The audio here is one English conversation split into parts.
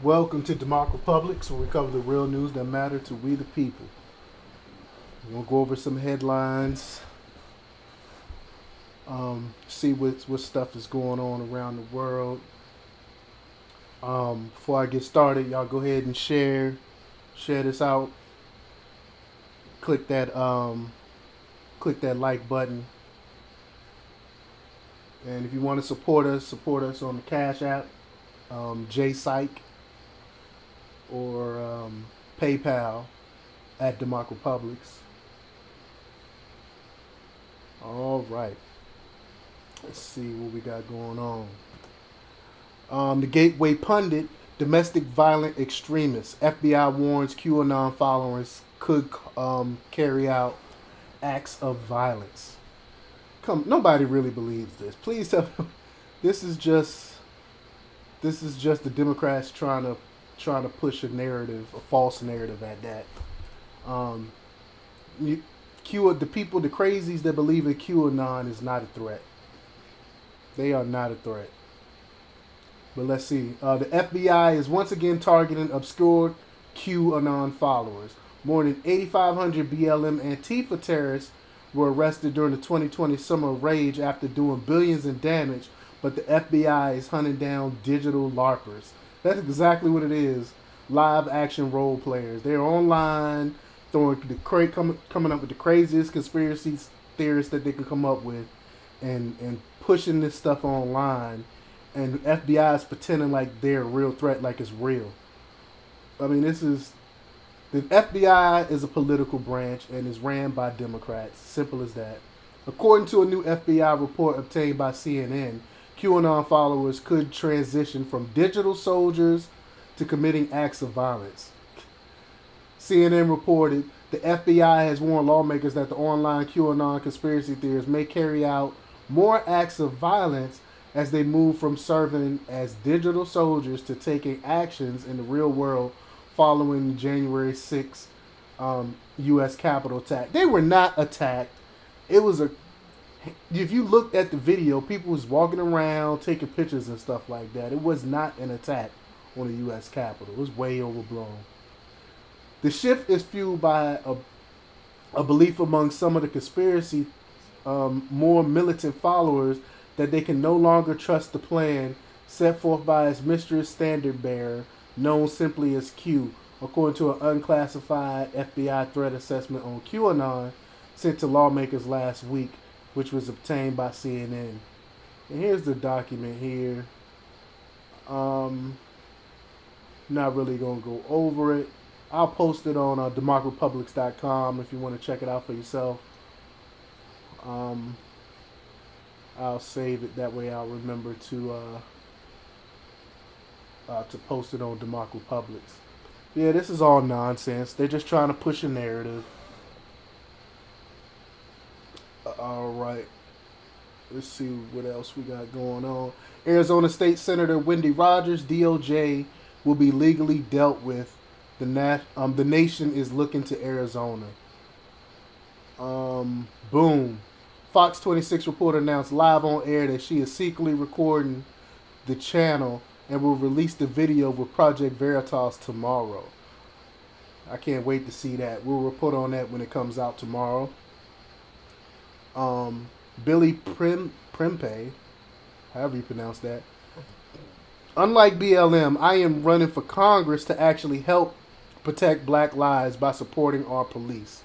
Welcome to DEMOCREPUBLIX, where we cover the real news that matter to we the people. We're gonna go over some headlines, see what stuff is going on around the world. Before I get started, y'all go ahead and share this out. Click that click that like button, and if you want to support us on the Cash App, JPsych or PayPal at DEMOCREPUBLIX. All right. Let's see what we got going on. The Gateway Pundit, domestic violent extremists. FBI warns QAnon followers could carry out acts of violence. Nobody really believes this. Please tell me, this is just the Democrats trying to push a narrative, a false narrative at that. Um, the people, the crazies that believe in QAnon is not a threat. They are not a threat. But let's see. The FBI is once again targeting obscure QAnon followers. More than 8,500 BLM Antifa terrorists were arrested during the 2020 summer rage after doing billions in damage, but the FBI is hunting down digital LARPers. That's exactly what it is. Live action role players. They're online, coming up with the craziest conspiracy theories that they can come up with, and pushing this stuff online. And the FBI is pretending like they're a real threat, like it's real. I mean, the FBI is a political branch and is ran by Democrats. Simple as that. According to a new FBI report obtained by CNN, QAnon followers could transition from digital soldiers to committing acts of violence. CNN reported the FBI has warned lawmakers that the online QAnon conspiracy theorists may carry out more acts of violence as they move from serving as digital soldiers to taking actions in the real world following the January 6th U.S. Capitol attack. They were not attacked. It was a. If you looked at the video, people was walking around taking pictures and stuff like that. It was not an attack on the U.S. Capitol. It was way overblown. The shift is fueled by a belief among some of the conspiracy more militant followers that they can no longer trust the plan set forth by its mysterious standard bearer, known simply as Q, according to an unclassified FBI threat assessment on QAnon sent to lawmakers last week, which was obtained by CNN. And here's the document here. Not really going to go over it. I'll post it on democrepublics.com if you want to check it out for yourself. I'll save it, that way I'll remember to post it on DEMOCREPUBLIX. Yeah, this is all nonsense. They're just trying to push a narrative. All right. Let's see what else we got going on. Arizona State Senator Wendy Rogers, DOJ, will be legally dealt with. The nation is looking to Arizona. Boom. Fox 26 reporter announced live on air that she is secretly recording the channel and will release the video with Project Veritas tomorrow. I can't wait to see that. We'll report on that when it comes out tomorrow. Billy Prempeh, however you pronounce that. Unlike BLM, I am running for Congress to actually help protect black lives by supporting our police.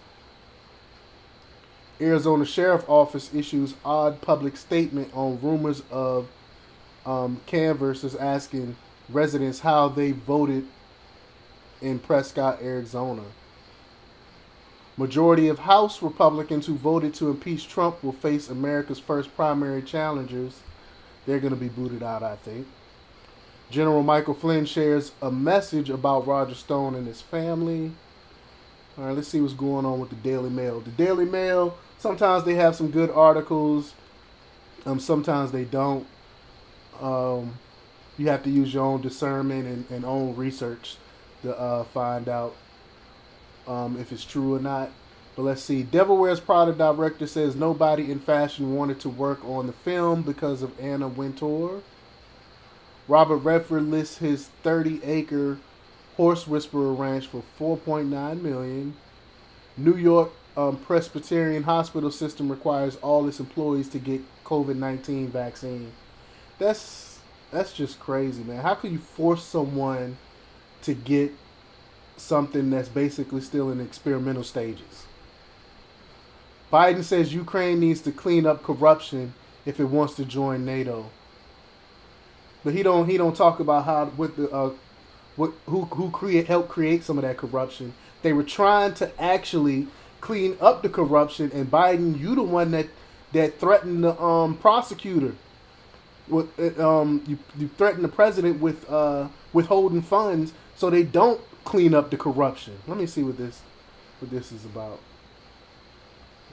Arizona Sheriff Office issues odd public statement on rumors of canvassers asking residents how they voted in Prescott, Arizona. Majority of House Republicans who voted to impeach Trump will face America's first primary challengers. They're going to be booted out, I think. General Michael Flynn shares a message about Roger Stone and his family. All right, let's see what's going on with the Daily Mail. The Daily Mail, sometimes they have some good articles. Sometimes they don't. You have to use your own discernment and own research to find out if it's true or not. But let's see. Devil Wears Prada director says nobody in fashion wanted to work on the film because of Anna Wintour. Robert Redford lists his 30-acre horse whisperer ranch for 4.9 million. New York Presbyterian hospital system requires all its employees to get COVID-19 vaccine. That's that's just crazy, man. How can you force someone to get something that's basically still in experimental stages? Biden says Ukraine needs to clean up corruption if it wants to join NATO. But he don't talk about how what the what who create helped create some of that corruption. They were trying to actually clean up the corruption, and Biden, you the one that threatened the prosecutor. With you threatened the president with withholding funds so they don't clean up the corruption. Let me see what this is about.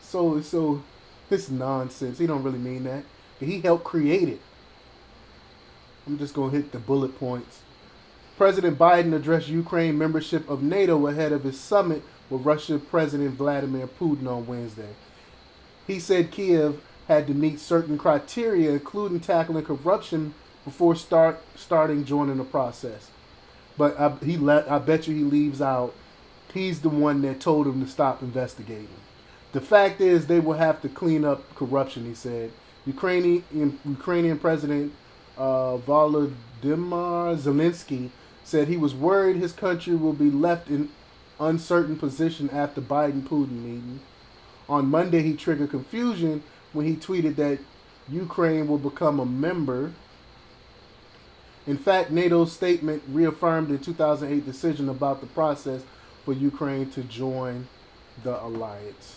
So this nonsense. He don't really mean that. But he helped create it. I'm just gonna hit the bullet points. President Biden addressed Ukraine membership of NATO ahead of his summit with Russian President Vladimir Putin on Wednesday. He said Kiev had to meet certain criteria, including tackling corruption, before starting joining the process. But I bet you he leaves out. He's the one that told him to stop investigating. The fact is, they will have to clean up corruption. He said. Ukrainian President Volodymyr Zelensky said he was worried his country will be left in uncertain position after Biden-Putin meeting. On Monday, he triggered confusion when he tweeted that Ukraine will become a member. In fact, NATO's statement reaffirmed the 2008 decision about the process for Ukraine to join the alliance.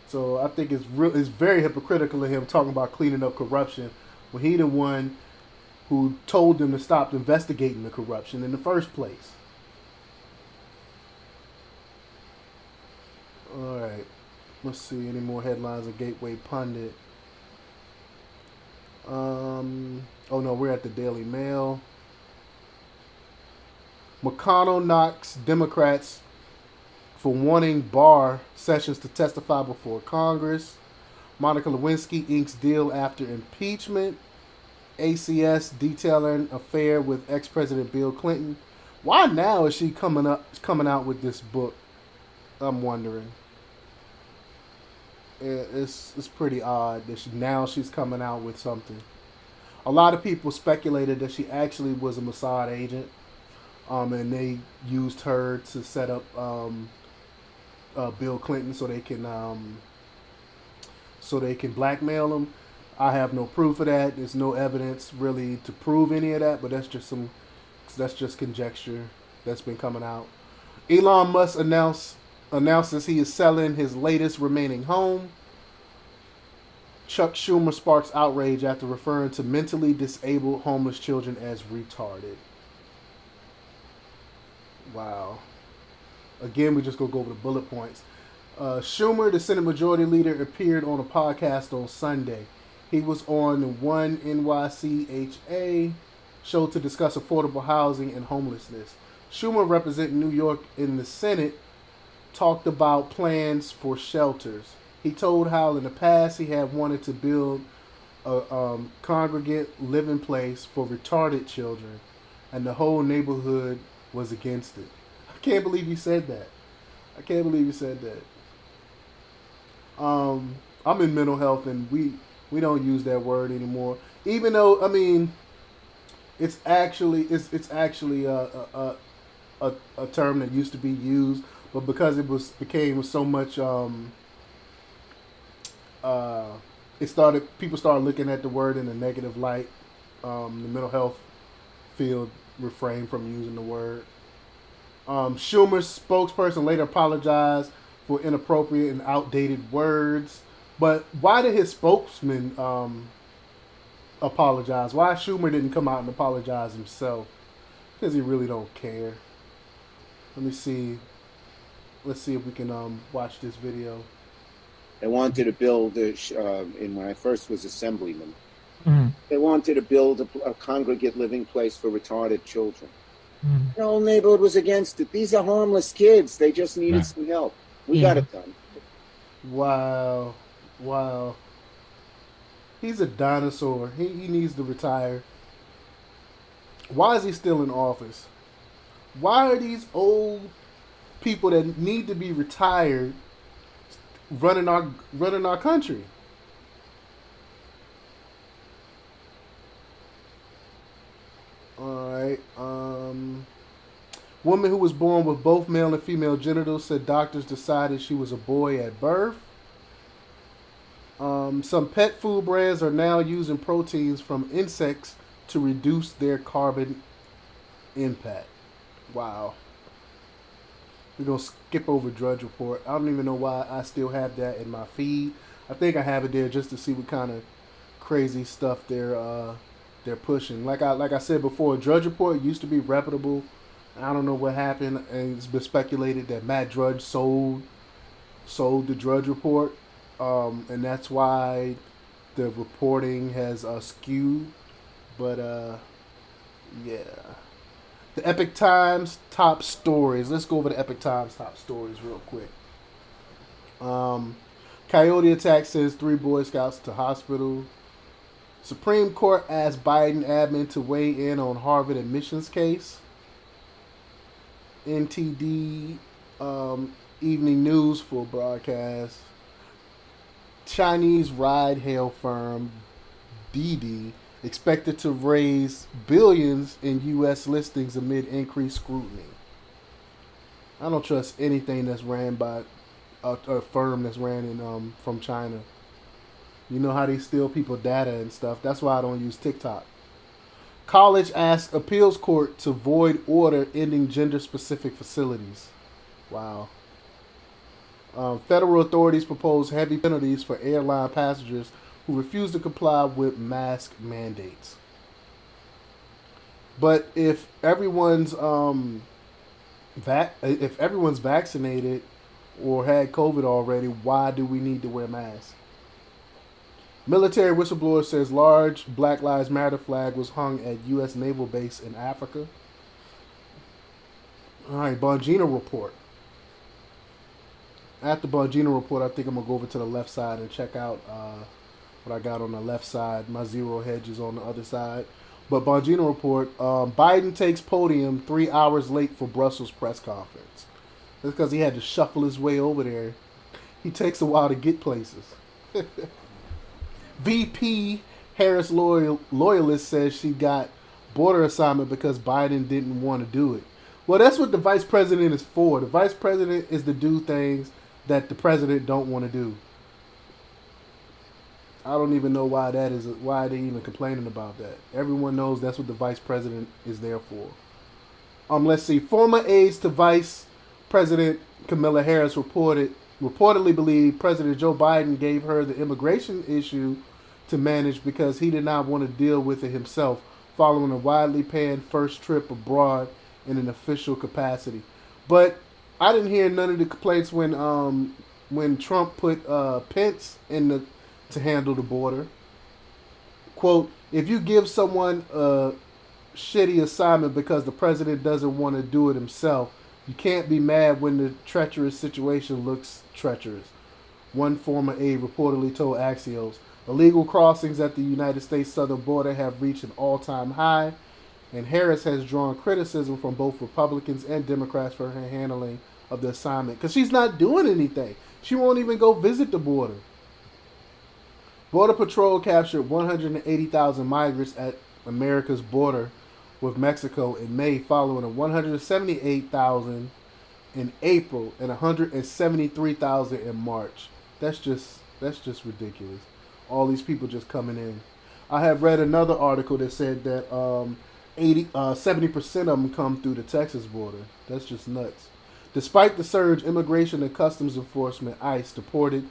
So I think it's very hypocritical of him talking about cleaning up corruption when he the one who told them to stop investigating the corruption in the first place. All right. Let's see any more headlines of Gateway Pundit. Oh no, we're at the Daily Mail. McConnell knocks Democrats for wanting Barr Sessions to testify before Congress. Monica Lewinsky inks deal after impeachment. ACS detailing affair with ex-President Bill Clinton. Why now is she coming out with this book? I'm wondering. It's pretty odd that she's coming out with something. A lot of people speculated that she actually was a Mossad agent, and they used her to set up Bill Clinton so they can blackmail him. I have no proof of that. There's no evidence really to prove any of that, but that's just conjecture that's been coming out. Elon Musk announces he is selling his latest remaining home. Chuck Schumer sparks outrage after referring to mentally disabled homeless children as retarded. Wow. Again, we just go over the bullet points. Schumer, the Senate Majority Leader, appeared on a podcast on Sunday. He was on the One NYCHA show to discuss affordable housing and homelessness. Schumer, representing New York in the Senate, talked about plans for shelters. He told how in the past he had wanted to build a congregate living place for retarded children, and the whole neighborhood was against it. I can't believe he said that. I'm in mental health, and we don't use that word anymore. Even though, I mean, it's actually a term that used to be used, but because became so much people started looking at the word in a negative light. The mental health field refrained from using the word. Schumer's spokesperson later apologized for inappropriate and outdated words. But why did his spokesman apologize? Why Schumer didn't come out and apologize himself? Because he really don't care. Let's see if we can watch this video. They wanted to build, when I first was assemblyman, Mm. they wanted to build a congregate living place for retarded children. Mm. The whole neighborhood was against it. These are harmless kids. They just needed some help. We got it done. Wow. He's a dinosaur. He needs to retire. Why is he still in office? Why are these old people that need to be retired running our country? All right. Woman who was born with both male and female genitals said doctors decided she was a boy at birth. Some pet food brands are now using proteins from insects to reduce their carbon impact. Wow. We're going to skip over Drudge Report. I don't even know why I still have that in my feed. I think I have it there just to see what kind of crazy stuff they're pushing. Like I said before, Drudge Report used to be reputable. I don't know what happened, and it's been speculated that Matt Drudge sold the Drudge Report, and that's why the reporting has skewed. But yeah, the Epic Times top stories. Let's go over the Epic Times top stories real quick. Coyote attack sends 3 Boy Scouts to hospital. Supreme Court asked Biden admin to weigh in on Harvard admissions case. NTD Evening News full broadcast. Chinese ride-hail firm Didi expected to raise billions in U.S. listings amid increased scrutiny. I don't trust anything that's ran by a firm that's ran in from China. You know how they steal people data and stuff. That's why I don't use TikTok. College asks appeals court to void order ending gender-specific facilities. Wow. Federal authorities propose heavy penalties for airline passengers who refuse to comply with mask mandates. But if everyone's vaccinated or had COVID already, why do we need to wear masks? Military whistleblower says large Black Lives Matter flag was hung at U.S. naval base in Africa. All right, Bongino report. After Bongino report, I think I'm going to go over to the left side and check out what I got on the left side. My zero hedge is on the other side. But Bongino report, Biden takes podium 3 hours late for Brussels press conference. That's because he had to shuffle his way over there. He takes a while to get places. VP Harris loyalist says she got border assignment because Biden didn't want to do it. Well, that's what the vice president is for. The vice president is to do things that the president don't want to do. I don't even know why that is. Why they even complaining about that. Everyone knows that's what the vice president is there for. Let's see. Former aides to Vice President Kamala Harris reportedly believed President Joe Biden gave her the immigration issue to manage because he did not want to deal with it himself following a widely panned first trip abroad in an official capacity. But I didn't hear none of the complaints when Trump put Pence to handle the border. Quote, if you give someone a shitty assignment because the president doesn't want to do it himself, you can't be mad when the treacherous situation looks treacherous. One former aide reportedly told Axios. Illegal crossings at the United States southern border have reached an all-time high, and Harris has drawn criticism from both Republicans and Democrats for her handling of the assignment because she's not doing anything. She won't even go visit the border. Border Patrol captured 180,000 migrants at America's border with Mexico in May, following a 178,000 in April and 173,000 in March. That's just ridiculous. All these people just coming in. I have read another article that said that 70% of them come through the Texas border. That's just nuts. Despite the surge, Immigration and Customs Enforcement, ICE, deported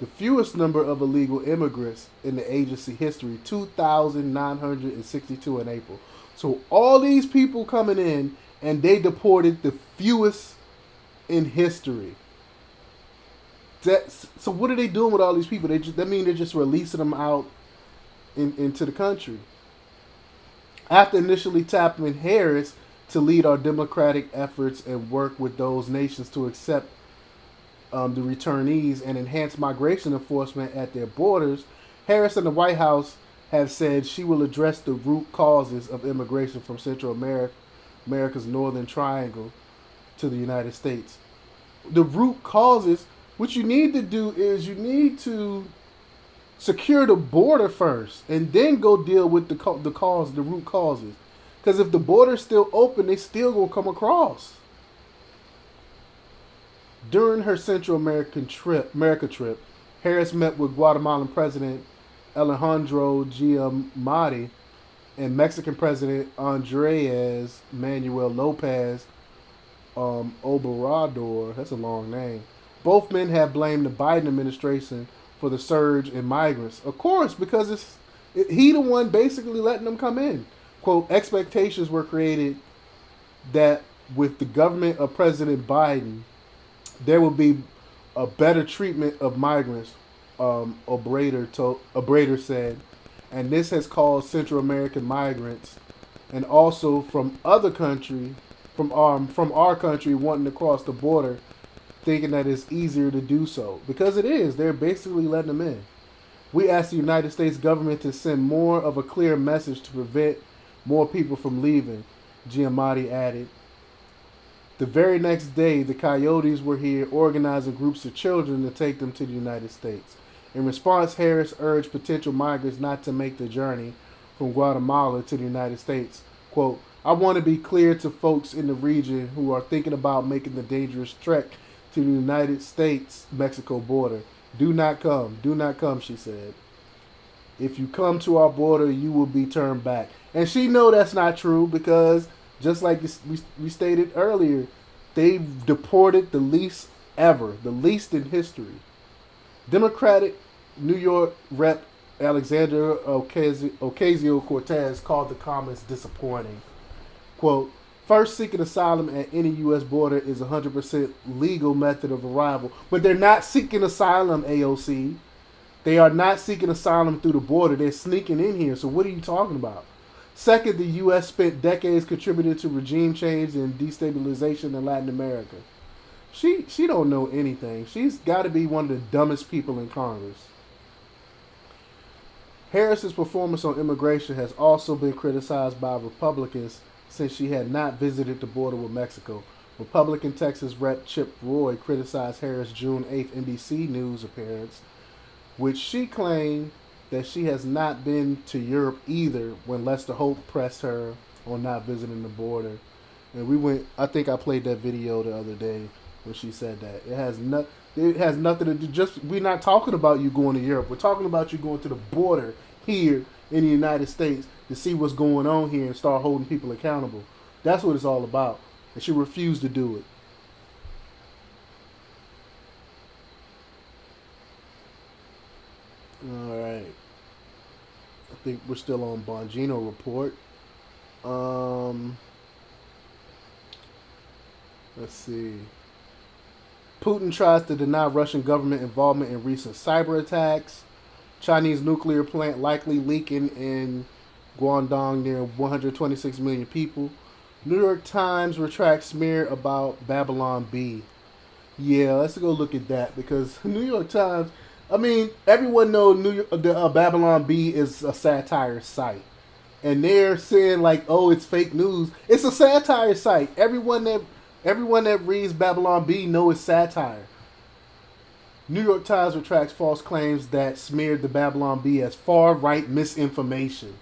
the fewest number of illegal immigrants in the agency history, 2,962 in April. So all these people coming in, and they deported the fewest in history. So what are they doing with all these people? That mean they're just releasing them out into the country. After initially tapping Harris to lead our democratic efforts and work with those nations to accept the returnees and enhance migration enforcement at their borders, Harris and the White House have said she will address the root causes of immigration from Central America, America's Northern Triangle to the United States. The root causes, what you need to do is you need to secure the border first and then go deal with the root causes. Because if the border's still open, they still gonna come across. During her Central America trip, Harris met with Guatemalan President Alejandro Giamatti and Mexican President Andres Manuel Lopez Obrador. That's a long name. Both men have blamed the Biden administration for the surge in migrants. Of course, because he the one basically letting them come in. Quote, expectations were created that with the government of President Biden, there will be a better treatment of migrants, Obrador said. And this has caused Central American migrants and also from other country, from our country wanting to cross the border, thinking that it's easier to do so. Because it is. They're basically letting them in. We ask the United States government to send more of a clear message to prevent more people from leaving, Giamatti added. The very next day, the Coyotes were here organizing groups of children to take them to the United States. In response, Harris urged potential migrants not to make the journey from Guatemala to the United States. Quote, I want to be clear to folks in the region who are thinking about making the dangerous trek to the United States-Mexico border. Do not come, she said. If you come to our border, you will be turned back. And she know that's not true because, just like we stated earlier, they've deported the least ever, the least in history. Democratic New York Rep. Alexandria Ocasio-Cortez called the comments disappointing. Quote, first, seeking asylum at any U.S. border is a 100% legal method of arrival. But they're not seeking asylum, AOC. They are not seeking asylum through the border. They're sneaking in here. So what are you talking about? Second, the U.S. spent decades contributing to regime change and destabilization in Latin America. She don't know anything. She's got to be one of the dumbest people in Congress. Harris's performance on immigration has also been criticized by Republicans since she had not visited the border with Mexico. Republican Texas Rep. Chip Roy criticized Harris' June 8th NBC News appearance, which she claimed that she has not been to Europe either when Lester Holt pressed her on not visiting the border. And I think I played that video the other day when she said that. It has nothing to do, we're not talking about you going to Europe. We're talking about you going to the border here in the United States to see what's going on here and start holding people accountable. That's what it's all about. And she refused to do it. All right. I think we're still on Bongino report. Let's see. Putin tries to deny Russian government involvement in recent cyber attacks. Chinese nuclear plant likely leaking in Guangdong near 126 million people. New York Times retracts smear about Babylon Bee. Yeah, let's go look at that because New York Times, I mean, everyone knows Babylon Bee is a satire site. And they're saying like, oh, it's fake news. It's a satire site. Everyone that reads Babylon Bee knows it's satire. New York Times retracts false claims that smeared the Babylon Bee as far-right misinformation.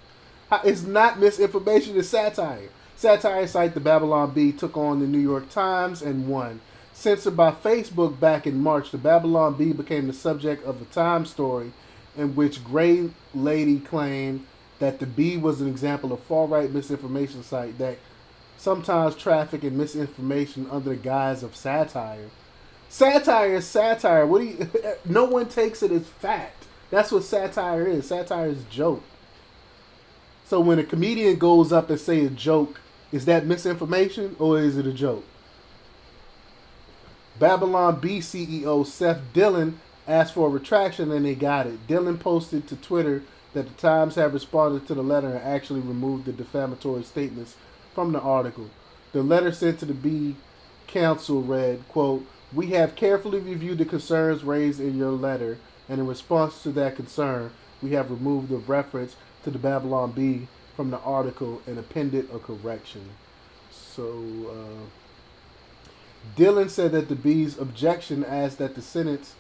It's not misinformation, it's satire. Satire site The Babylon Bee took on the New York Times and won. Censored by Facebook back in March, the Babylon Bee became the subject of a Times story in which Gray Lady claimed that the Bee was an example of far-right misinformation site that sometimes traffic and misinformation under the guise of satire. Satire is satire. No one takes it as fact. That's what satire is. Satire is a joke. So when a comedian goes up and say a joke, is that misinformation or is it a joke? Babylon Bee CEO Seth Dillon asked for a retraction and they got it. Dillon posted to Twitter that the Times have responded to the letter and actually removed the defamatory statements from the article. The letter sent to the Bee Council read, quote, we have carefully reviewed the concerns raised in your letter, and in response to that concern, we have removed the reference to to the Babylon Bee from the article and appended a correction. So, Dillon said that the Bee's objection asked that the sentence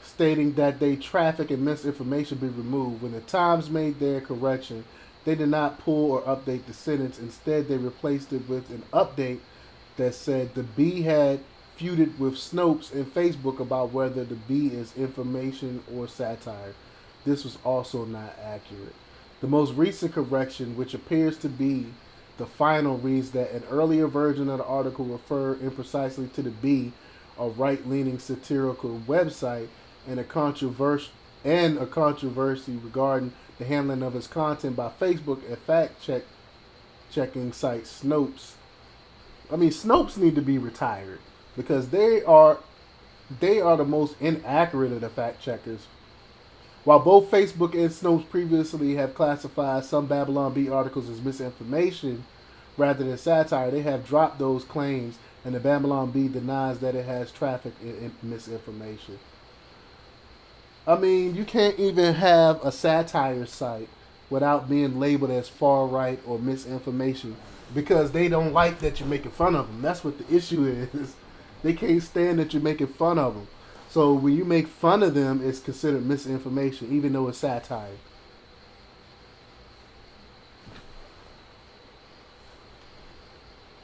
stating that they traffic and misinformation be removed. When the Times made their correction, they did not pull or update the sentence. Instead, they replaced it with an update that said the Bee had feuded with Snopes and Facebook about whether the Bee is information or satire. This was also not accurate. The most recent correction, which appears to be the final, reads that an earlier version of the article referred imprecisely to the Bee, a right-leaning satirical website, and a controversy regarding the handling of its content by Facebook and fact-checking site Snopes. I mean, Snopes need to be retired because they are the most inaccurate of the fact checkers. While both Facebook and Snopes previously have classified some Babylon Bee articles as misinformation rather than satire, they have dropped those claims, and the Babylon Bee denies that it has trafficked in misinformation. I mean, you can't even have a satire site without being labeled as far right or misinformation because they don't like that you're making fun of them. That's what the issue is. They can't stand that you're making fun of them. So when you make fun of them, it's considered misinformation, even though it's satire.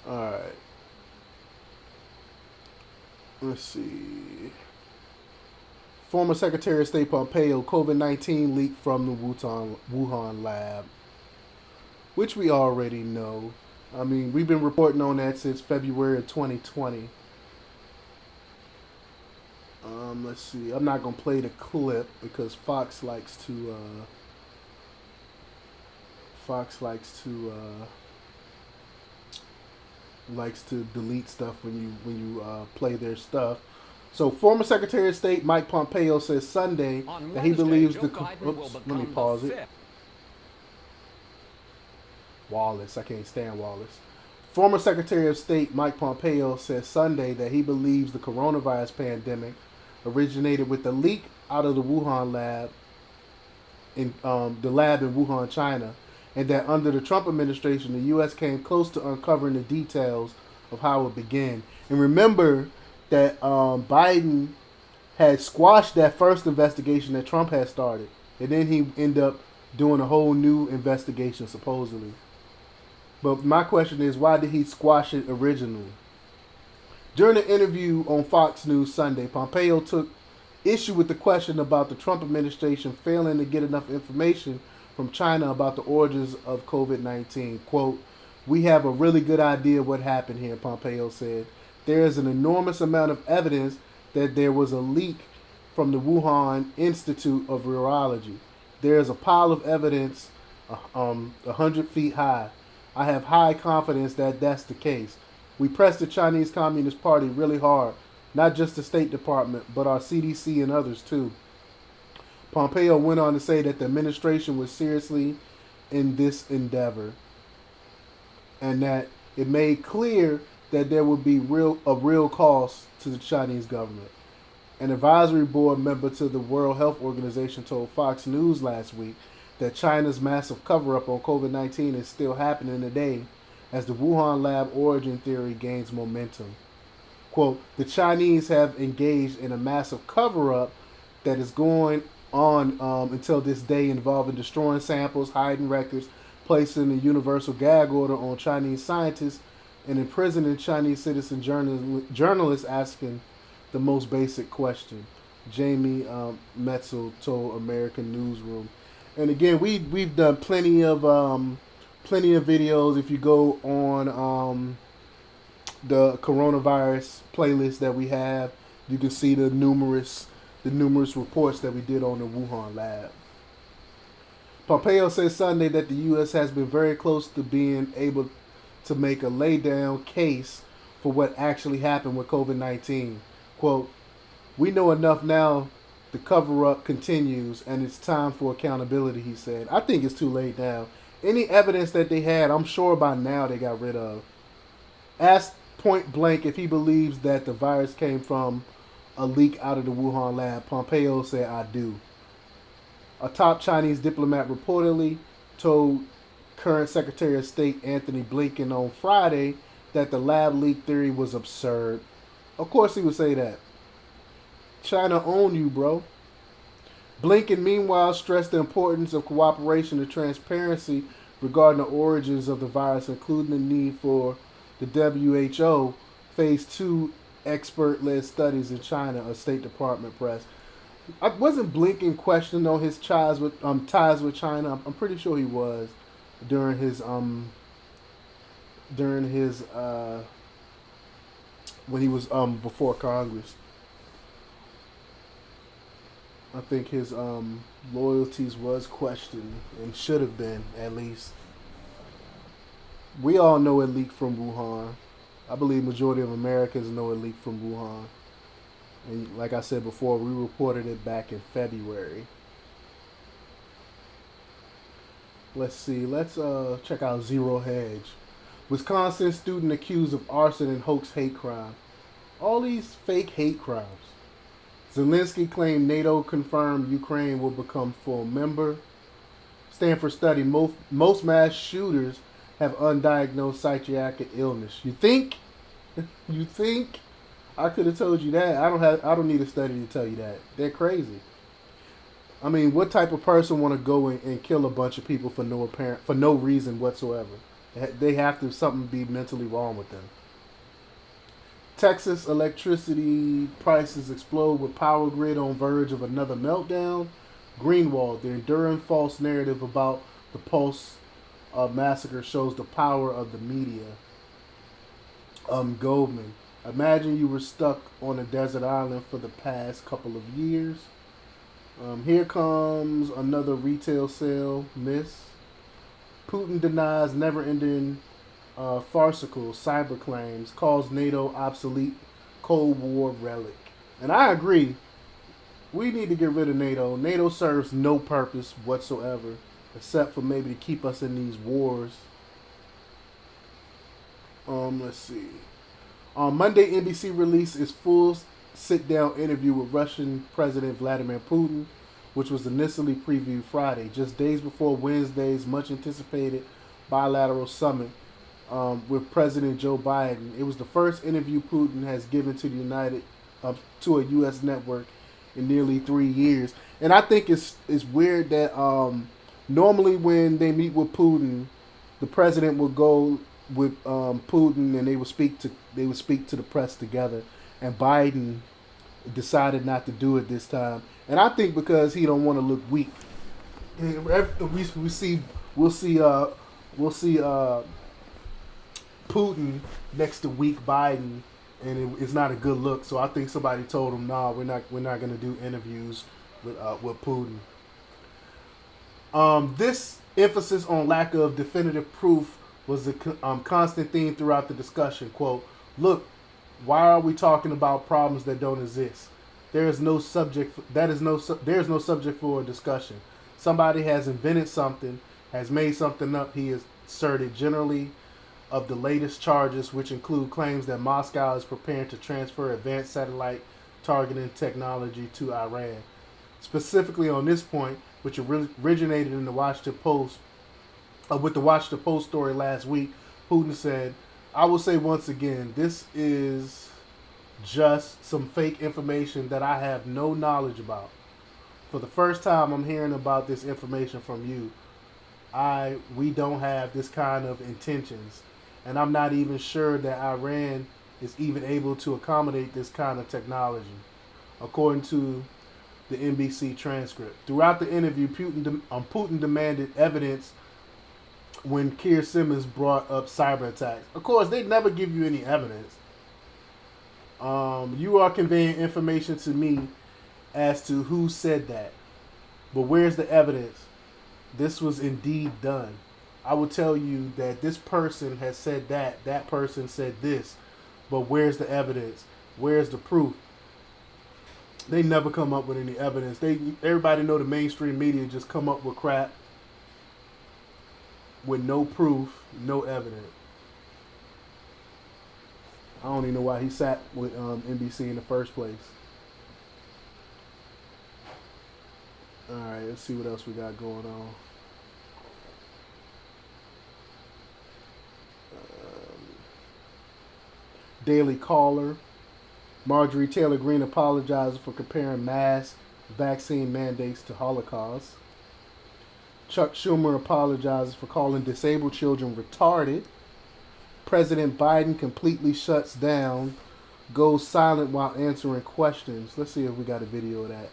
All right. Let's see. Former Secretary of State Pompeo, COVID-19 leak from the Wuhan lab, which we already know. I mean, we've been reporting on that since February of 2020. Let's see. I'm not gonna play the clip because Fox likes to delete stuff when you play their stuff. So, former Secretary of State Mike Pompeo says Sunday that he believes the. Oops, let me pause it. Wallace, I can't stand Wallace. Former Secretary of State Mike Pompeo says Sunday that he believes the coronavirus pandemic originated with the leak out of the Wuhan lab, in the lab in Wuhan, China, and that under the Trump administration, the U.S. came close to uncovering the details of how it began. And remember that Biden had squashed that first investigation that Trump had started, and then he ended up doing a whole new investigation supposedly. But my question is, why did he squash it originally? During an interview on Fox News Sunday, Pompeo took issue with the question about the Trump administration failing to get enough information from China about the origins of COVID-19. Quote, "We have a really good idea what happened here," Pompeo said. "There is an enormous amount of evidence that there was a leak from the Wuhan Institute of Virology. There is a pile of evidence 100 feet high. I have high confidence that that's the case. We pressed the Chinese Communist Party really hard, not just the State Department, but our CDC and others too." Pompeo went on to say that the administration was seriously in this endeavor and that it made clear that there would be a real cost to the Chinese government. An advisory board member to the World Health Organization told Fox News last week that China's massive cover-up on COVID-19 is still happening today as the Wuhan lab origin theory gains momentum. Quote, "The Chinese have engaged in a massive cover-up that is going on until this day, involving destroying samples, hiding records, placing a universal gag order on Chinese scientists, and imprisoning Chinese citizen journalists asking the most basic question," Jamie Metzel told American Newsroom. And again, we've done plenty of videos. If you go on the coronavirus playlist that we have, you can see the numerous reports that we did on the Wuhan lab. Pompeo said Sunday that the U.S. has been very close to being able to make a lay-down case for what actually happened with COVID-19. Quote, "We know enough now. The cover-up continues, and it's time for accountability," he said. I think it's too late now. Any evidence that they had, I'm sure by now they got rid of. Asked point blank if he believes that the virus came from a leak out of the Wuhan lab, Pompeo said, "I do." A top Chinese diplomat reportedly told current Secretary of State Anthony Blinken on Friday that the lab leak theory was absurd. Of course, he would say that. China own you, bro. Blinken, meanwhile, stressed the importance of cooperation and transparency regarding the origins of the virus, including the need for the WHO Phase 2 expert-led studies in China, a State Department press. I wasn't Blinken questioned on his ties with China. I'm pretty sure he was during his when he was before Congress. I think his loyalties was questioned and should have been, at least. We all know it leaked from Wuhan. I believe majority of Americans know it leaked from Wuhan. And like I said before, we reported it back in February. Let's see. Let's check out Zero Hedge. Wisconsin student accused of arson and hoax hate crime. All these fake hate crimes. Zelensky claimed NATO confirmed Ukraine will become full member. Stanford study: most mass shooters have undiagnosed psychiatric illness. You think? You think? I could have told you that. I don't need a study to tell you that. They're crazy. I mean, what type of person want to go and kill a bunch of people for no reason whatsoever? They have to something be mentally wrong with them. Texas electricity prices explode with power grid on verge of another meltdown. Greenwald, the enduring false narrative about the Pulse massacre shows the power of the media. Goldman, imagine you were stuck on a desert island for the past couple of years. Here comes another retail sale miss. Putin denies never-ending farcical cyber claims, calls NATO obsolete Cold War relic. And I agree. We need to get rid of NATO. NATO serves no purpose whatsoever, except for maybe to keep us in these wars. Let's see. On Monday, NBC released its full sit-down interview with Russian President Vladimir Putin, which was initially previewed Friday, just days before Wednesday's much-anticipated bilateral summit with President Joe Biden. It was the first interview Putin has given to to a U.S. network in nearly 3 years. And I think it's weird that normally when they meet with Putin, the president would go with Putin and they would speak to the press together. And Biden decided not to do it this time. And I think because he don't want to look weak. We'll see Putin next to weak Biden, and it's not a good look. So I think somebody told him, "Nah, we're not going to do interviews with Putin." This emphasis on lack of definitive proof was a constant theme throughout the discussion. Quote, "Look, why are we talking about problems that don't exist? There is no subject. There is no subject for a discussion. Somebody has invented something, has made something up." He asserted generally of the latest charges, which include claims that Moscow is preparing to transfer advanced satellite targeting technology to Iran. Specifically on this point, which originated in the Washington Post, with the Washington Post story last week, Putin said, "I will say once again, this is just some fake information that I have no knowledge about. For the first time, I'm hearing about this information from you. We don't have this kind of intentions. And I'm not even sure that Iran is even able to accommodate this kind of technology," according to the NBC transcript. Throughout the interview, Putin demanded evidence when Keir Simmons brought up cyber attacks. Of course, they never give you any evidence. You are conveying information to me as to who said that. But where's the evidence? This was indeed done. I will tell you that this person has said that person said this, but where's the evidence? Where's the proof? They never come up with any evidence. Everybody know the mainstream media just come up with crap with no proof, no evidence. I don't even know why he sat with NBC in the first place. All right, let's see what else we got going on. Daily Caller. Marjorie Taylor Greene apologizes for comparing mask vaccine mandates to Holocaust. Chuck Schumer apologizes for calling disabled children retarded. President Biden completely shuts down, goes silent while answering questions. Let's see if we got a video of that.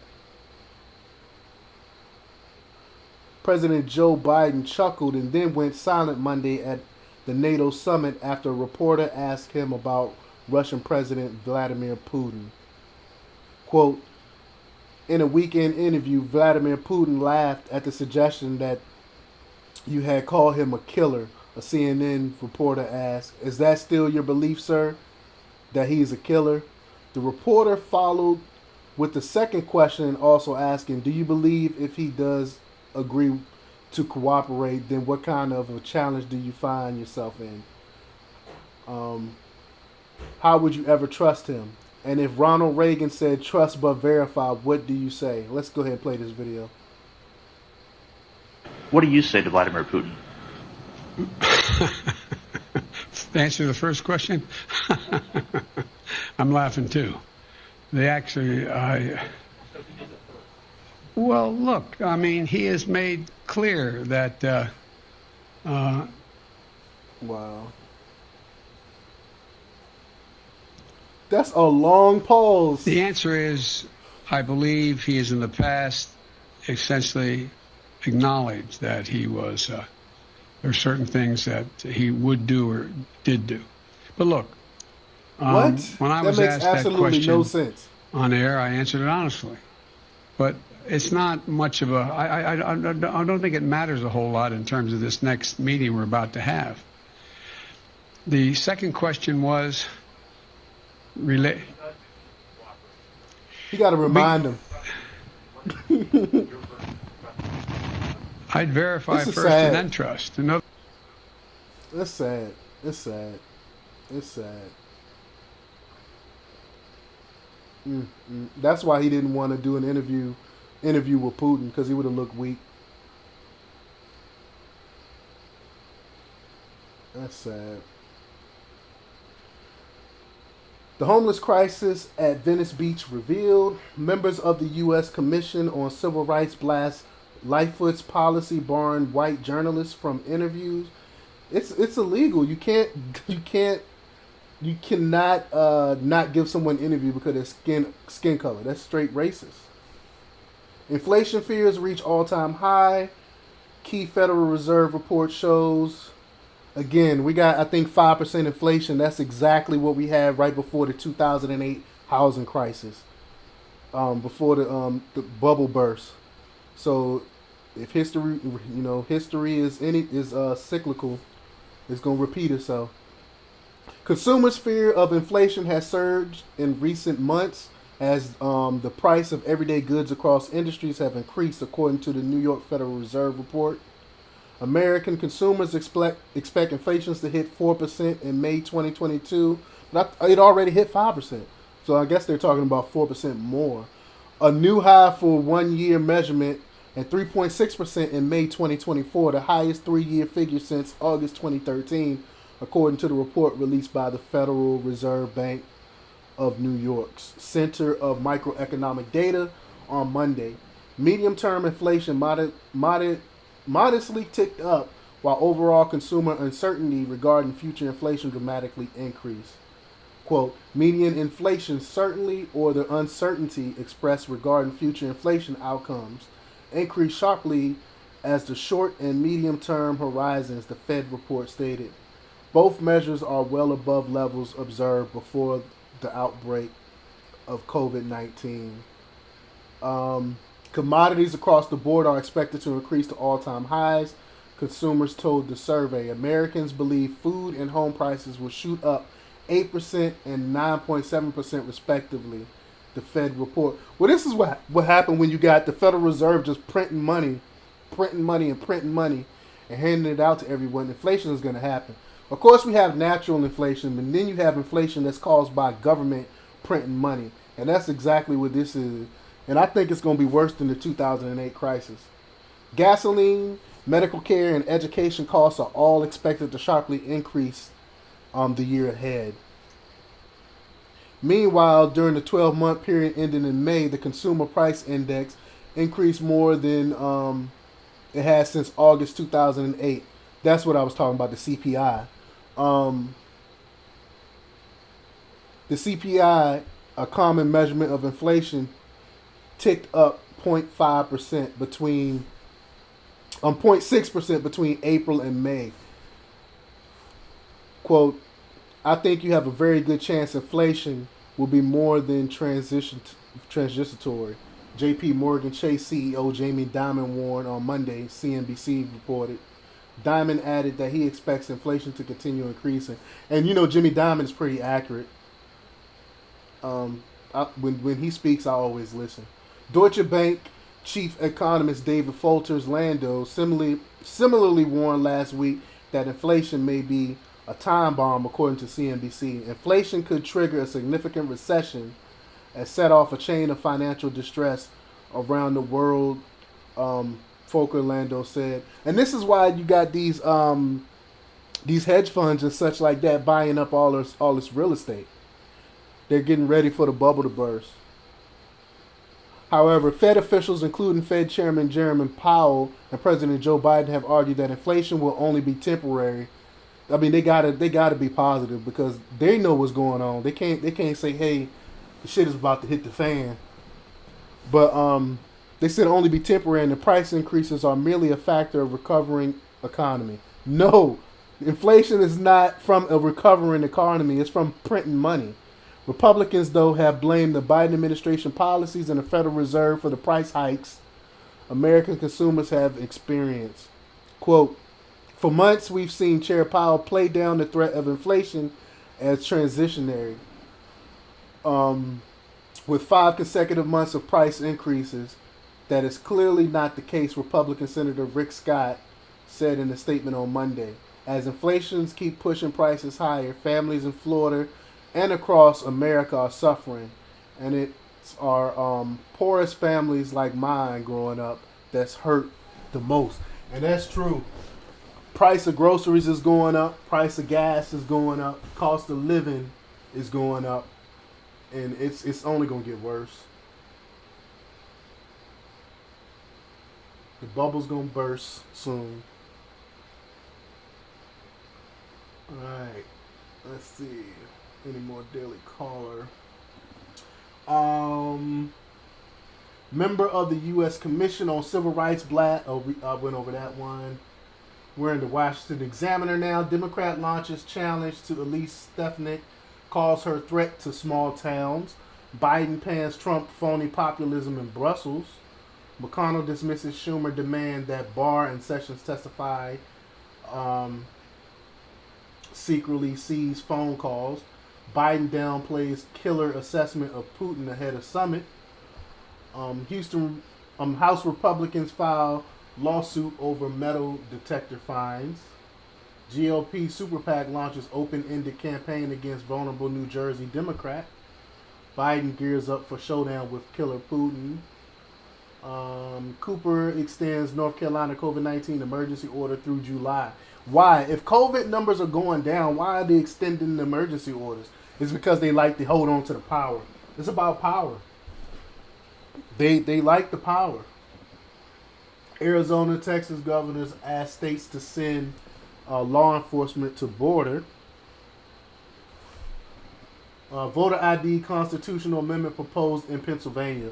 President Joe Biden chuckled and then went silent Monday at the NATO summit after a reporter asked him about Russian President Vladimir Putin. Quote, in a weekend interview, Vladimir Putin laughed at the suggestion that you had called him a killer. A CNN reporter asked, is that still your belief, sir, that he's a killer? The reporter followed with the second question, also asking, do you believe if he does agree to cooperate, then what kind of a challenge do you find yourself in? How would you ever trust him? And if Ronald Reagan said trust but verify, what do you say? Let's go ahead and play this video. What do you say to Vladimir Putin? To answer the first question, I'm laughing too. They actually, well, look, I mean, he has made clear that, Wow. That's a long pause. the answer is, I believe he has in the past essentially acknowledged that he was, there are certain things that he would do or did do. But look, What? when I That was makes asked that absolutely question no sense. on air, I answered it honestly. But it's not much of a, I don't think it matters a whole lot in terms of this next meeting we're about to have. The second question was, You got to remind him. I'd verify This is first sad. and then trust. In other It's sad. It's sad. It's sad. That's why he didn't want to do an interview with Putin, because he would have looked weak. That's sad. The homeless crisis at Venice Beach revealed. Members of the U.S. Commission on Civil Rights blast Lightfoot's policy barring white journalists from interviews. It's illegal. You cannot not give someone an interview because of their skin color. That's straight racist. Inflation fears reach all-time high. Key Federal Reserve report shows. Again, we got, I think, 5% inflation. That's exactly what we had right before the 2008 housing crisis, before the bubble burst. So, if history, history is cyclical, it's gonna repeat itself. Consumers' fear of inflation has surged in recent months as the price of everyday goods across industries have increased, according to the New York Federal Reserve report. American consumers expect inflation to hit 4% in May 2022. It already hit 5%. So I guess they're talking about 4% more. A new high for 1 year measurement, and 3.6% in May 2024, the highest 3-year figure since August 2013, according to the report released by the Federal Reserve Bank of New York's Center of Microeconomic Data on Monday. Medium-term inflation modestly ticked up, while overall consumer uncertainty regarding future inflation dramatically increased. Quote, median inflation certainly, or the uncertainty expressed regarding future inflation outcomes, increased sharply as the short and medium-term horizons, the Fed report stated. Both measures are well above levels observed before the outbreak of COVID-19. Commodities across the board are expected to increase to all-time highs, consumers told the survey. Americans believe food and home prices will shoot up 8% and 9.7% respectively, the Fed report. Well, this is what happened when you got the Federal Reserve just printing money and handing it out to everyone. Inflation is going to happen. Of course, we have natural inflation, and then you have inflation that's caused by government printing money. And that's exactly what this is. And I think it's going to be worse than the 2008 crisis. Gasoline, medical care, and education costs are all expected to sharply increase the year ahead. Meanwhile, during the 12-month period ending in May, the Consumer Price Index increased more than it has since August 2008. That's what I was talking about, the CPI. Um, the CPI, a common measurement of inflation, ticked up 0.5% between 0.6% between April and May. Quote, I think you have a very good chance inflation will be more than transitory. JP Morgan Chase CEO Jamie Dimon warned on Monday, CNBC reported. Dimon added that he expects inflation to continue increasing. And you know, Jimmy Dimon is pretty accurate. When he speaks, I always listen. Deutsche Bank chief economist David Folters Lando similarly warned last week that inflation may be a time bomb, according to CNBC. Inflation could trigger a significant recession and set off a chain of financial distress around the world, Volker Lando said. And this is why you got these hedge funds and such like that buying up all this real estate. They're getting ready for the bubble to burst. However, Fed officials, including Fed Chairman Jerome Powell and President Joe Biden, have argued that inflation will only be temporary. I mean, they gotta be positive because they know what's going on. They can't say, hey, the shit is about to hit the fan. But they said only be temporary, and the price increases are merely a factor of recovering economy. No, inflation is not from a recovering economy. It's from printing money. Republicans, though, have blamed the Biden administration policies and the Federal Reserve for the price hikes American consumers have experienced. Quote, for months, we've seen Chair Powell play down the threat of inflation as transitionary. With 5 consecutive months of price increases, that is clearly not the case, Republican Senator Rick Scott said in a statement on Monday. As inflations keep pushing prices higher, families in Florida and across America are suffering. And it's our poorest families like mine growing up that's hurt the most. And that's true. Price of groceries is going up. Price of gas is going up. Cost of living is going up. And it's only going to get worse. The bubble's going to burst soon. Alright. Let's see. Any more Daily Caller? Member of the U.S. Commission on Civil Rights Black. Oh, I went over that one. We're in the Washington Examiner now. Democrat launches challenge to Elise Stefanik. Calls her threat to small towns. Biden pans Trump phony populism in Brussels. McConnell dismisses Schumer demand that Barr and Sessions testify. Secretly sees phone calls. Biden downplays killer assessment of Putin ahead of summit. Houston House Republicans file lawsuit over metal detector fines. GOP Super PAC launches open-ended campaign against vulnerable New Jersey Democrat. Biden gears up for showdown with killer Putin. Cooper extends North Carolina COVID-19 emergency order through July. Why? If COVID numbers are going down, why are they extending the emergency orders? It's because they like to hold on to the power. It's about power. They like the power. Arizona, Texas governors ask states to send law enforcement to border. Voter ID constitutional amendment proposed in Pennsylvania.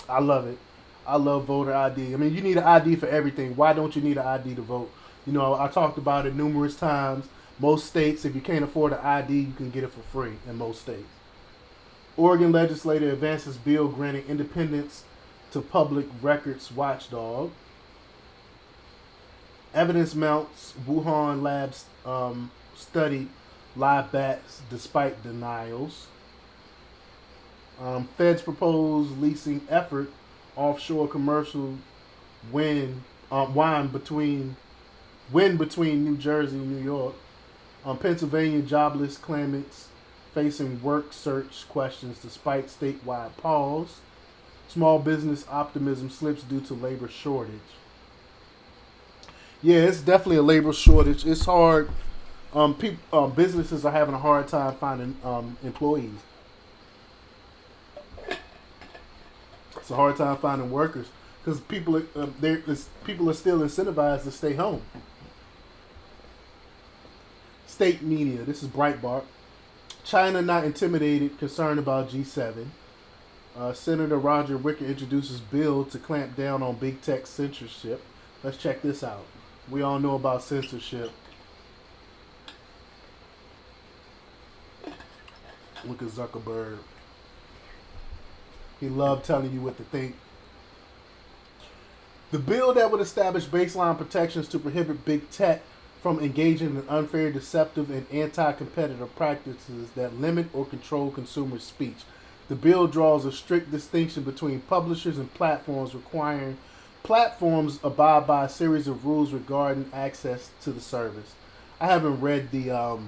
I love it. I love voter ID. I mean, you need an ID for everything. Why don't you need an ID to vote? You know, I talked about it numerous times. Most states, if you can't afford an ID, you can get it for free in most states. Oregon legislator advances bill granting independence to public records watchdog. Evidence mounts Wuhan labs study live bats despite denials. Feds propose leasing effort offshore commercial win between New Jersey and New York. Pennsylvania jobless claimants facing work search questions despite statewide pause. Small business optimism slips due to labor shortage. Yeah, it's definitely a labor shortage. It's hard. Businesses are having a hard time finding employees. It's a hard time finding workers because people people are still incentivized to stay home. State media. This is Breitbart. China not intimidated, concerned about G7. Senator Roger Wicker introduces bill to clamp down on big tech censorship. Let's check this out. We all know about censorship. Look at Zuckerberg. He loved telling you what to think. The bill that would establish baseline protections to prohibit big tech from engaging in unfair, deceptive, and anti-competitive practices that limit or control consumer speech. The bill draws a strict distinction between publishers and platforms, requiring platforms abide by a series of rules regarding access to the service. I haven't read it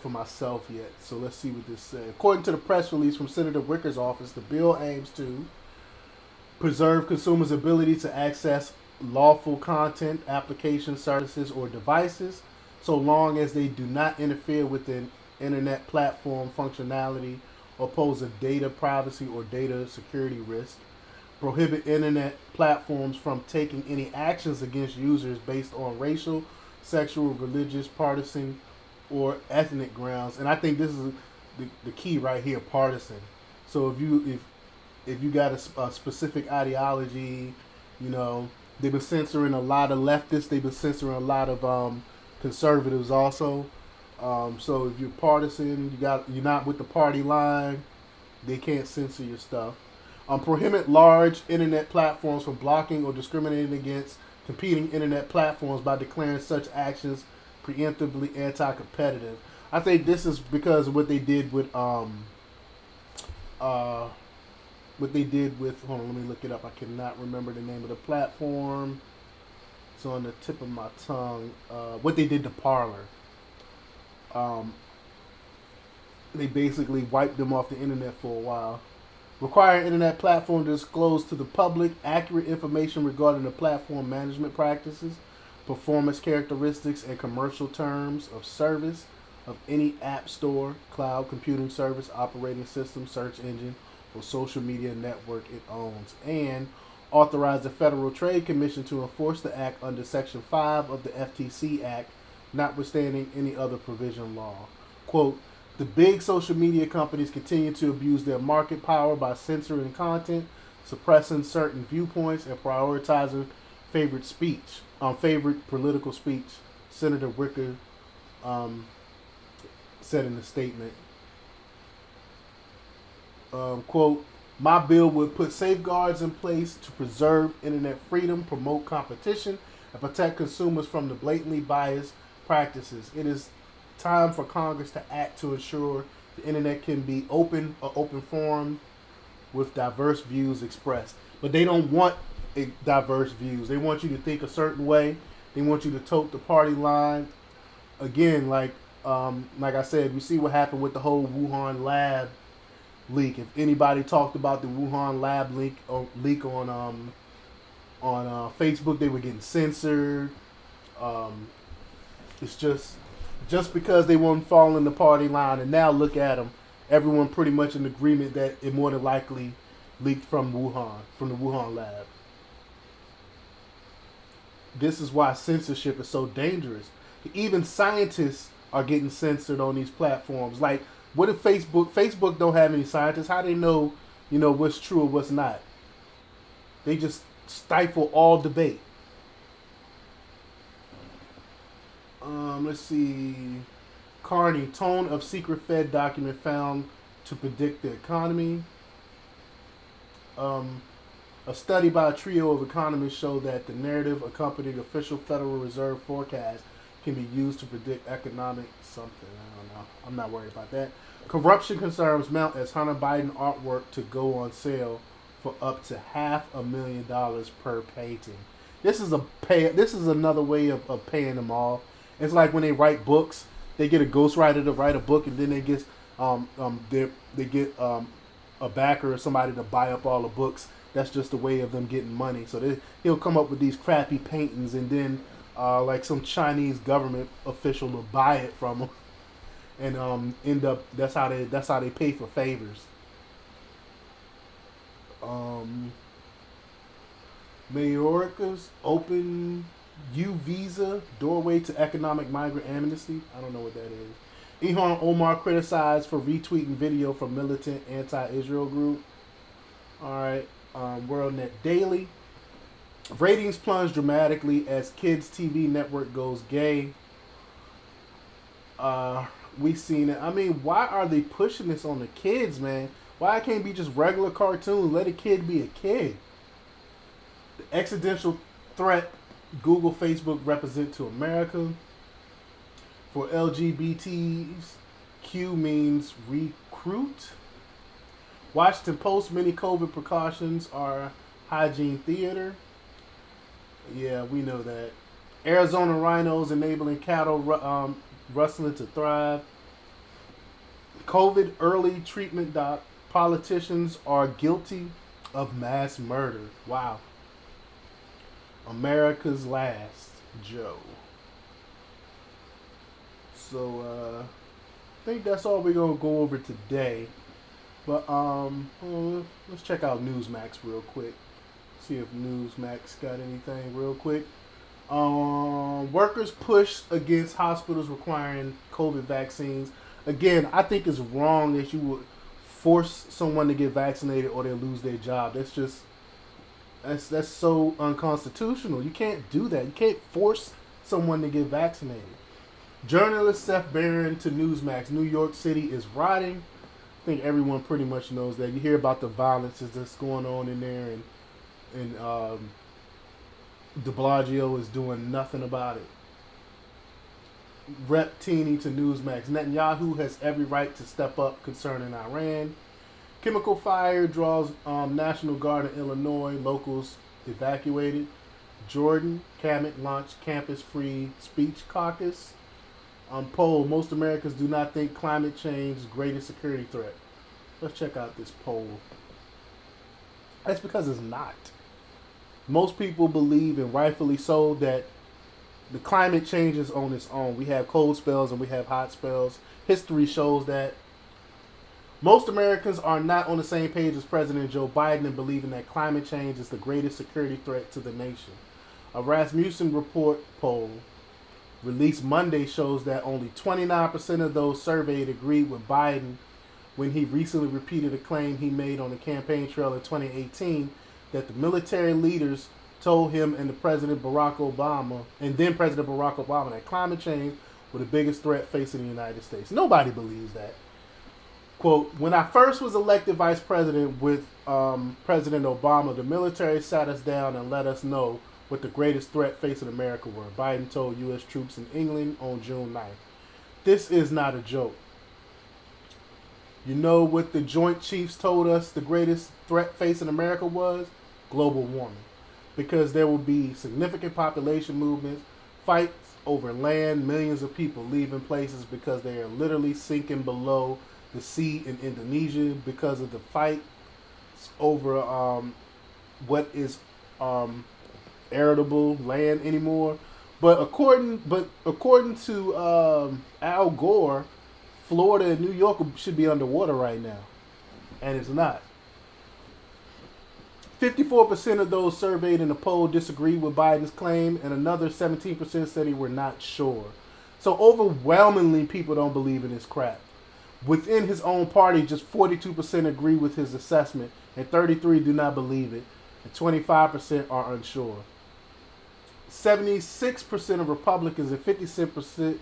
for myself yet, so let's see what this says. According to the press release from Senator Wicker's office, the bill aims to preserve consumers' ability to access lawful content, applications, services, or devices, so long as they do not interfere with the internet platform functionality or pose a data privacy or data security risk. Prohibit internet platforms from taking any actions against users based on racial, sexual, religious, partisan, or ethnic grounds. And I think this is the key right here: partisan. So if you got a specific ideology, you know, they've been censoring a lot of leftists. They've been censoring a lot of conservatives also. So if you're partisan, you're not with the party line, they can't censor your stuff. Prohibit large internet platforms from blocking or discriminating against competing internet platforms by declaring such actions preemptively anti-competitive. I think this is because of what they did with hold on, let me look it up. I cannot remember the name of the platform. It's on the tip of my tongue. What they did to Parler. They basically wiped them off the internet for a while. Require internet platform to disclose to the public accurate information regarding the platform management practices, performance characteristics, and commercial terms of service of any app store, cloud computing service, operating system, search engine, or social media network it owns, and authorize the Federal Trade Commission to enforce the act under Section 5 of the FTC Act, notwithstanding any other provision law. Quote, the big social media companies continue to abuse their market power by censoring content, suppressing certain viewpoints, and prioritizing favorite political speech, Senator Wicker said in the statement. Quote, my bill would put safeguards in place to preserve internet freedom, promote competition, and protect consumers from the blatantly biased practices. It is time for Congress to act to ensure the internet can be open forum with diverse views expressed. But they don't want diverse views. They want you to think a certain way. They want you to tote the party line. Again, like I said, we see what happened with the whole Wuhan lab leak. If anybody talked about the Wuhan lab leak on Facebook, they were getting censored. It's just because they won't fall in the party line, and now look at them. Everyone pretty much in agreement that it more than likely leaked from the Wuhan lab. This is why censorship is so dangerous. Even scientists are getting censored on these platforms. Like, what if Facebook don't have any scientists? How do they know, what's true or what's not? They just stifle all debate. Let's see. Carney, tone of secret Fed document found to predict the economy. A study by a trio of economists showed that the narrative accompanying official Federal Reserve forecast can be used to predict economic something. I don't know. I'm not worried about that. Corruption concerns mount as Hunter Biden artwork to go on sale for up to $500,000 per painting. This is another way of paying them off. It's like when they write books, they get a ghostwriter to write a book, and then they get a backer or somebody to buy up all the books. That's just a way of them getting money. So he'll come up with these crappy paintings, and then like some Chinese government official will buy it from them, and end up that's how they pay for favors. Mayorkas open U visa doorway to economic migrant amnesty. I don't know what that is. Ilhan Omar criticized for retweeting video from militant anti-Israel group. All right. WorldNet Daily. Ratings plunge dramatically as kids' TV network goes gay. We seen it. I mean, why are they pushing this on the kids, man? Why can't it be just regular cartoons? Let a kid be a kid. The existential threat Google, Facebook represent to America. For LGBTs, Q means recruit. Washington Post, many COVID precautions are hygiene theater. Yeah, we know that. Arizona rhinos enabling cattle rustling to thrive. COVID early treatment doc. Politicians are guilty of mass murder. Wow. America's last Joe. So I think that's all we're gonna go over today. But let's check out Newsmax real quick. See if Newsmax got anything real quick. Workers push against hospitals requiring COVID vaccines. Again, I think it's wrong that you would force someone to get vaccinated or they'll lose their job. That's so unconstitutional. You can't do that. You can't force someone to get vaccinated. Journalist Seth Barron to Newsmax. New York City is rotting. I think everyone pretty much knows that. You hear about the violence that's going on in there, and de Blasio is doing nothing about it. Rep Teeny to Newsmax. Netanyahu has every right to step up concerning Iran. Chemical fire draws National Guard in Illinois. Locals evacuated. Jordan, Camet launched campus-free speech caucus. Poll, most Americans do not think climate change is the greatest security threat. Let's check out this poll. That's because it's not. Most people believe, and rightfully so, that the climate changes on its own. We have cold spells and we have hot spells. History shows that. Most Americans are not on the same page as President Joe Biden in believing that climate change is the greatest security threat to the nation. A Rasmussen report poll released Monday shows that only 29% of those surveyed agreed with Biden when he recently repeated a claim he made on the campaign trail in 2018 that the military leaders told him and then President Barack Obama that climate change was the biggest threat facing the United States. Nobody believes that. Quote, when I first was elected vice president with President Obama, the military sat us down and let us know what the greatest threat facing America were. Biden told U.S. troops in England on June 9th. This is not a joke. You know what the Joint Chiefs told us the greatest threat facing America was? Global warming. Because there will be significant population movements, fights over land, millions of people leaving places because they are literally sinking below the sea in Indonesia because of the fight over what is arable land anymore. But according to Al Gore, Florida and New York should be underwater right now, and it's not. 54% of those surveyed in the poll disagreed with Biden's claim, and another 17% said they were not sure. So overwhelmingly, people don't believe in this crap. Within his own party, just 42% agree with his assessment, and 33% do not believe it, and 25% are unsure. 76% of Republicans and 56%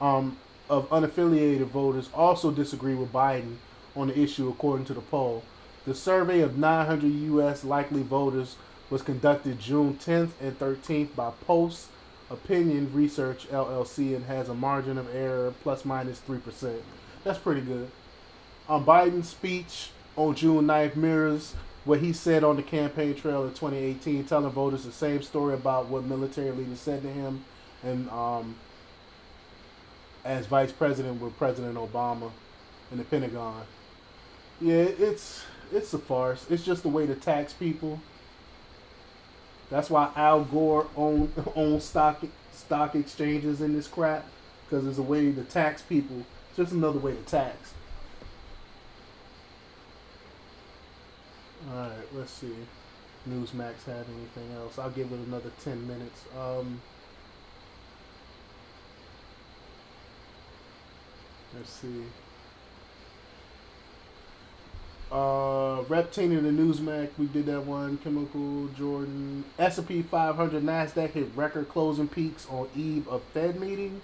of unaffiliated voters also disagree with Biden on the issue, according to the poll. The survey of 900 U.S. likely voters was conducted June 10th and 13th by Post Opinion Research, LLC, and has a margin of error plus minus 3%. That's pretty good. Biden's speech on June 9th mirrors what he said on the campaign trail in 2018, telling voters the same story about what military leaders said to him, and as vice president with President Obama in the Pentagon. Yeah, it's a farce. It's just a way to tax people. That's why Al Gore owns stock exchanges in this crap, because it's a way to tax people. It's just another way to tax. All right, let's see. Newsmax have anything else? I'll give it another 10 minutes. Let's see. Reptine in the Newsmax, we did that one. Chemical, Jordan. S&P 500, NASDAQ hit record closing peaks on eve of Fed meeting.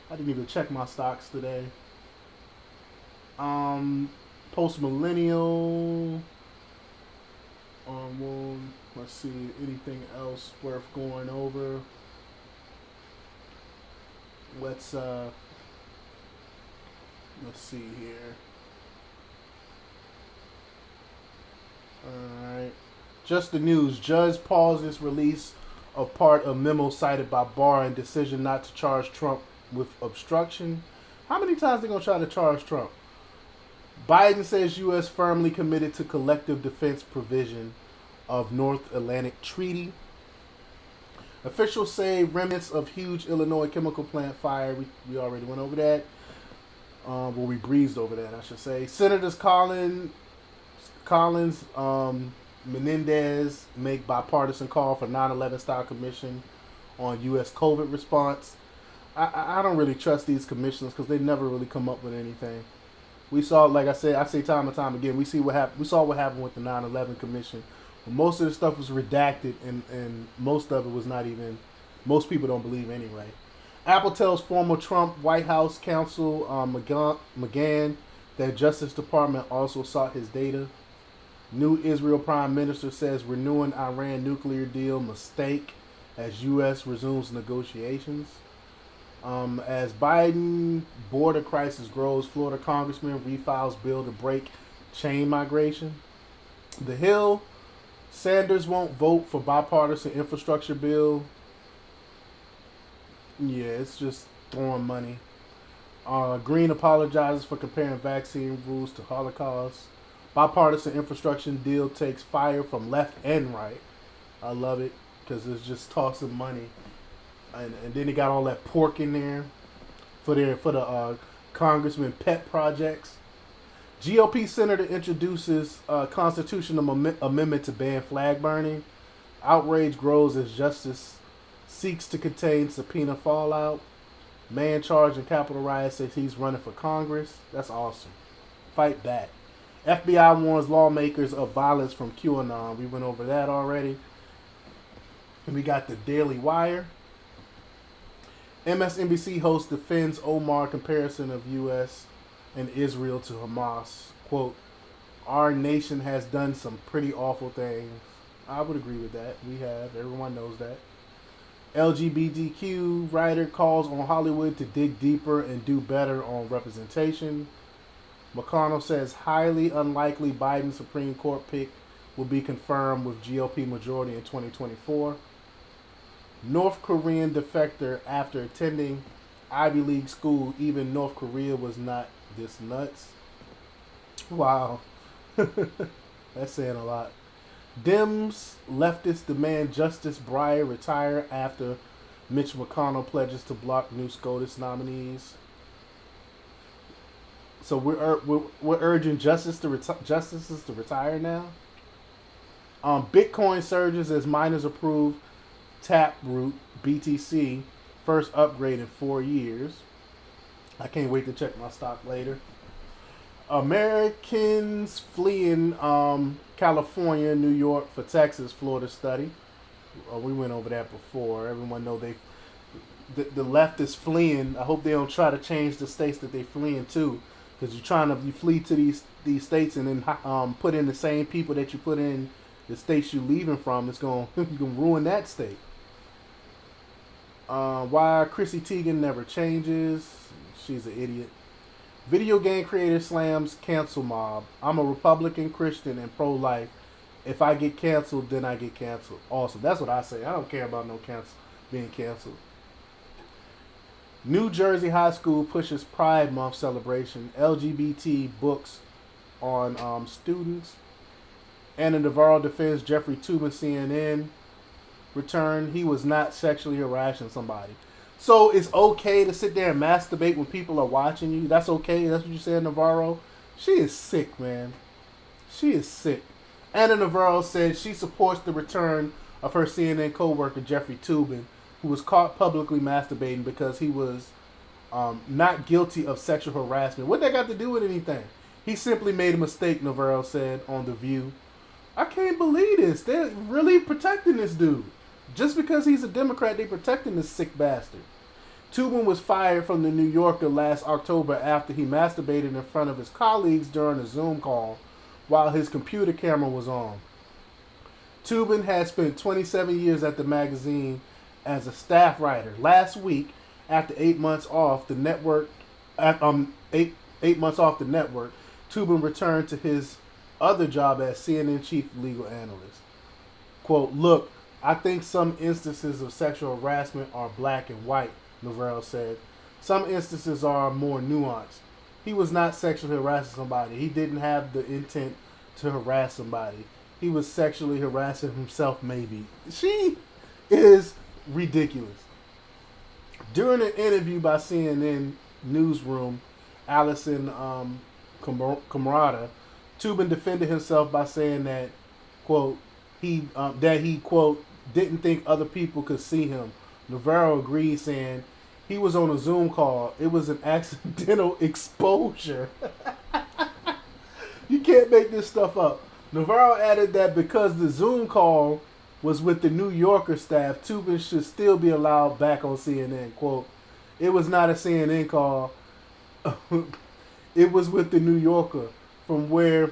I didn't even check my stocks today. Post millennial. Let's see, anything else worth going over? Let's see here. Alright. Just the news. Judge pauses release of part of memo cited by Barr and decision not to charge Trump with obstruction. How many times are they going to try to charge Trump? Biden says U.S. firmly committed to collective defense provision of North Atlantic Treaty. Officials say remnants of huge Illinois chemical plant fire. We already went over that. Well, we breezed over that, I should say. Senators Collins, Menendez make bipartisan call for 9/11 style commission on U.S. COVID response. I don't really trust these commissioners because they never really come up with anything. We saw, like I say time and time again, we saw what happened with the 9/11 commission. Most of the stuff was redacted, and most of it was not even, most people don't believe anyway. Apple tells former Trump White House counsel McGahn that Justice Department also sought his data. New Israel Prime Minister says renewing Iran nuclear deal mistake as U.S. resumes negotiations. As Biden border crisis grows, Florida Congressman refiles bill to break chain migration. The Hill, Sanders won't vote for bipartisan infrastructure bill. Yeah, it's just throwing money. Green apologizes for comparing vaccine rules to Holocaust. Bipartisan infrastructure deal takes fire from left and right. I love it because it's just tossing money. And then they got all that pork in there for the congressman pet projects. GOP senator introduces constitutional amendment to ban flag burning. Outrage grows as justice seeks to contain subpoena fallout. Man charged in Capitol riot says he's running for Congress. That's awesome. Fight back. FBI warns lawmakers of violence from QAnon. We went over that already. And we got the Daily Wire. MSNBC host defends Omar comparison of U.S. and Israel to Hamas. Quote, our nation has done some pretty awful things. I would agree with that. We have. Everyone knows that. LGBTQ writer calls on Hollywood to dig deeper and do better on representation. McConnell says highly unlikely Biden Supreme Court pick will be confirmed with GOP majority in 2024. North Korean defector after attending Ivy League school. Even North Korea was not this nuts. Wow. That's saying a lot. Dems leftists demand Justice Breyer retire after Mitch McConnell pledges to block new SCOTUS nominees. So we're urging justices to retire now. Bitcoin surges as miners approve Taproot BTC first upgrade in 4 years. I can't wait to check my stock later. Americans fleeing California, New York for Texas, Florida study. We went over that before. Everyone know the left is fleeing. I hope they don't try to change the states that they fleeing to, because you flee to these states and then put in the same people that you put in the states you leaving from. It's gonna ruin that state. Why Chrissy Teigen never changes. She's an idiot. Video game creator slams cancel mob. I'm a Republican, Christian, and pro-life. If I get canceled, then I get canceled. Awesome. That's what I say. I don't care about no being canceled. New Jersey high school pushes Pride Month celebration. LGBT books on students. Anna Navarro defends Jeffrey Tubin, CNN. Return. He was not sexually harassing somebody. So it's okay to sit there and masturbate when people are watching you. That's okay. That's what you said, Navarro. She is sick, man. She is sick. Anna Navarro said she supports the return of her CNN co-worker Jeffrey Toobin, who was caught publicly masturbating because he was not guilty of sexual harassment. What that got to do with anything? He simply made a mistake, Navarro said on The View. I can't believe this. They're really protecting this dude. Just because he's a Democrat, they're protecting this sick bastard. Toobin was fired from the New Yorker last October after he masturbated in front of his colleagues during a Zoom call while his computer camera was on. Toobin had spent 27 years at the magazine as a staff writer. Last week, after 8 months off the network, 8 months off the network, Toobin returned to his other job as CNN chief legal analyst. Quote, look, I think some instances of sexual harassment are black and white, Navarro said. Some instances are more nuanced. He was not sexually harassing somebody. He didn't have the intent to harass somebody. He was sexually harassing himself, maybe. She is ridiculous. During an interview by CNN Newsroom, Allison Camarada, Toobin defended himself by saying that, quote, he quote, didn't think other people could see him. Navarro agreed, saying he was on a Zoom call. It was an accidental exposure. You can't make this stuff up. Navarro added that because the Zoom call was with the New Yorker staff, Toobin should still be allowed back on CNN. Quote, it was not a CNN call. It was with the New Yorker, from where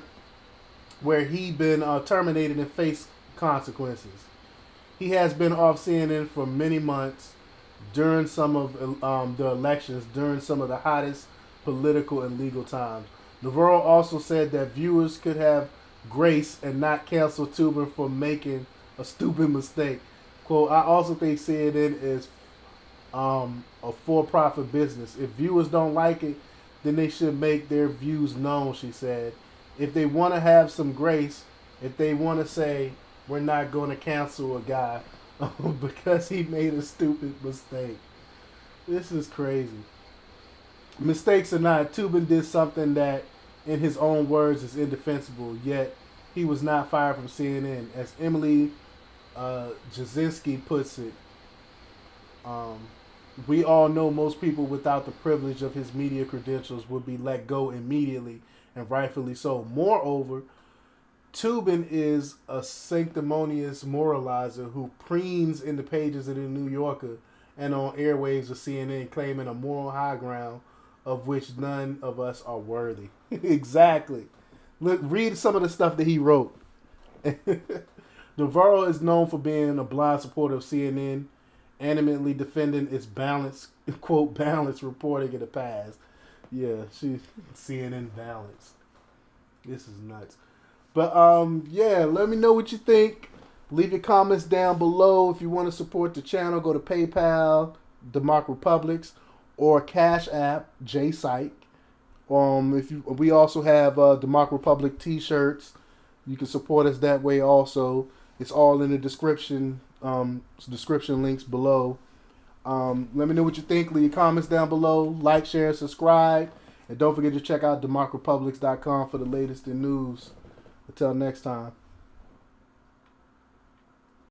he'd been terminated and faced consequences. He has been off CNN for many months during some of the elections, during some of the hottest political and legal times. Navarro also said that viewers could have grace and not cancel Toobin for making a stupid mistake. Quote, I also think CNN is a for-profit business. If viewers don't like it, then they should make their views known, she said. If they want to have some grace, if they want to say, we're not going to cancel a guy because he made a stupid mistake. This is crazy. Mistakes or not, Toobin did something that, in his own words, is indefensible, yet he was not fired from CNN. As Emily Jasinski puts it, we all know most people without the privilege of his media credentials would be let go immediately, and rightfully so. Moreover, Toobin is a sanctimonious moralizer who preens in the pages of the New Yorker and on airwaves of CNN, claiming a moral high ground of which none of us are worthy. Exactly. Look, read some of the stuff that he wrote. Navarro is known for being a blind supporter of CNN, animately defending its balanced, quote, balanced reporting in the past. Yeah, she's CNN balanced. This is nuts. But yeah, let me know what you think. Leave your comments down below. If you want to support the channel, go to PayPal, DEMOCREPUBLIX, or Cash App, JPsych. We also have DEMOCREPUBLIC t-shirts. You can support us that way also. It's all in the description links below. Let me know what you think. Leave your comments down below. Like, share, and subscribe. And don't forget to check out DEMOCREPUBLIX.com for the latest in news. Until next time.